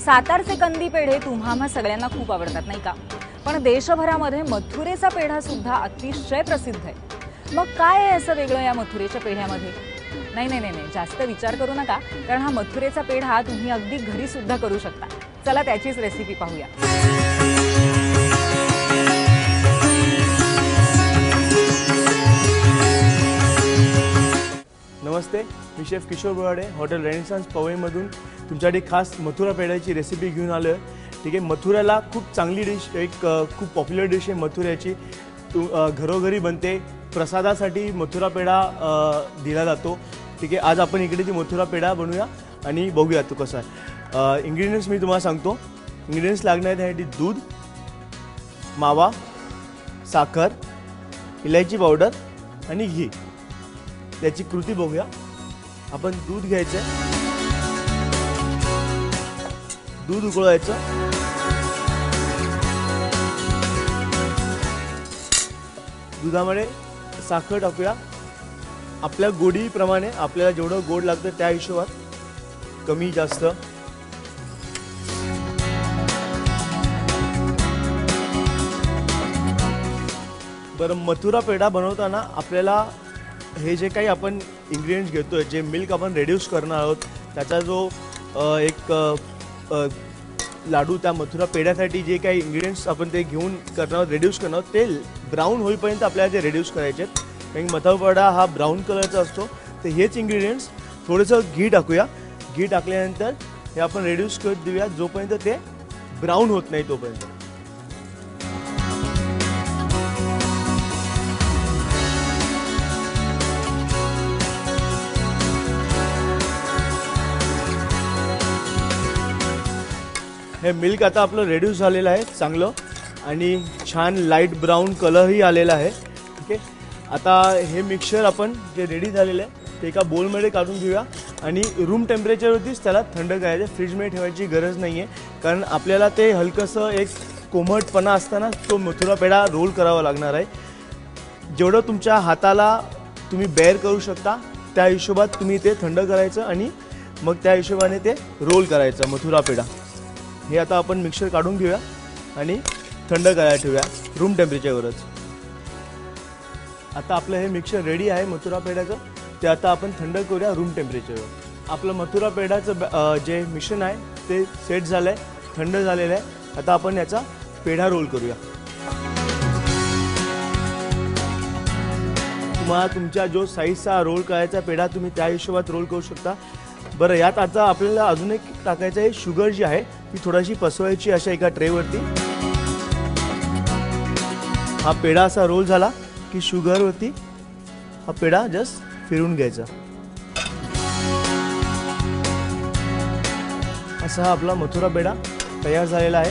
सातारचे कंदी पेढे तुम्हा सगळ्यांना खूप आवडतात नाही का? पण देशभरामध्ये मथुरेचा पेढा सुद्धा अतिशय प्रसिद्ध आहे. मग काय आहे असं वेगळं या मथुरेच्या पेढ्यामध्ये? नाही, जास्त विचार करू नका, कारण हा मथुरेचा पेढा तुम्ही अगदी घरी सुद्धा करू शकता. चला त्याचीच रेसिपी पाहूया. नमस्ते, मी chef Kishore Borade hotel Renaissance पवईमधून तुमच्यासाठी खास मथुरा पेढ्याची रेसिपी घेऊन आलो आहे. ठीक आहे, मथुराला खूप चांगली डिश, एक खूप पॉप्युलर डिश आहे मथुऱ्याची. घरोघरी बनते, प्रसादासाठी मथुरा पेढा दिला जातो. ठीक आहे, आज आपण इकडे ती मथुरा पेढा बनवूया आणि बघूया तो कसा आहे. इंग्रेडियंट्स मी तुम्हाला सांगतो. इंग्रेडियंट्स लागणार त्यासाठी दूध, मावा, साखर, इलायची पावडर आणि घी. त्याची कृती बघूया. आपण दूध घ्यायचं, दूध उकळवायचं, दुधामध्ये साखर टाकूया. आपल्या गोडीप्रमाणे, आपल्याला जेवढं गोड लागतं त्या हिशोबात कमी जास्त. बरं, मथुरा पेढा बनवताना आपल्याला हे जे काही आपण इंग्रेडियंट्स घेतोय, जे मिल्क आपण रेड्यूस करणार आहोत, त्याचा जो एक लाडू, त्या मथुरा पेढ्यासाठी जे काही इंग्रेडियंट्स आपण ते घेऊन करणार आहोत, रेड्यूस करणार आहोत, ते ब्राऊन होईपर्यंत आपल्याला ते रेड्यूस करायचे आहेत. कारण मथुरा पेढा हा ब्राऊन कलरचा असतो. तर हेच इंग्रेडियंट्स, थोडंसं घी टाकूया. घी टाकल्यानंतर हे आपण रेड्यूस करत देऊया जोपर्यंत ते ब्राऊन होत नाही तोपर्यंत. हे मिल्क आता आपलं रेड्यूस झालेलं आहे चांगलं, आणि छान लाईट ब्राऊन कलरही आलेला आहे. ठीक आहे, आता हे मिक्सचर आपण जे रेडी झालेलं आहे ते एका बोलमध्ये काढून घेऊया आणि रूम टेम्परेचरवरतीच त्याला थंड करायचं. फ्रीजमध्ये ठेवायची गरज नाही आहे, कारण आपल्याला ते हलकंसं एक कोमटपणा असताना तो मथुरा पेढा रोल करावा लागणार आहे. जेवढं तुमच्या हाताला तुम्ही बेअर करू शकता त्या हिशोबात तुम्ही ते थंड करायचं आणि मग त्या हिशोबाने ते रोल करायचं मथुरा पेढा. हे आता आपण मिक्सर काढून घेऊया आणि थंड करायला ठेवूया रूम टेम्परेचरवरच. आता आपलं हे मिक्सर रेडी आहे मथुरा पेढ्याचं. ते आता आपण थंड करूया रूम टेम्परेचरवर. आपलं मथुरा पेढ्याचं जे मिश्रण आहे ते सेट झालं आहे, थंड झालेलं आहे. आता आपण याचा पेढा रोल करूया. तुम्हाला तुमच्या जो साईजचा रोल करायचा पेढा तुम्ही त्या हिशोबात रोल करू शकता. बरं, यात आता आपल्याला अजून एक टाकायचं आहे. शुगर जी आहे ती थोडीशी पसरवायची अशा एका ट्रेवरती. हा पेढा असा रोल झाला की शुगरवरती हा पेढा जस्ट फिरून घ्यायचा. असा हा आपला मथुरा पेढा तयार झालेला आहे.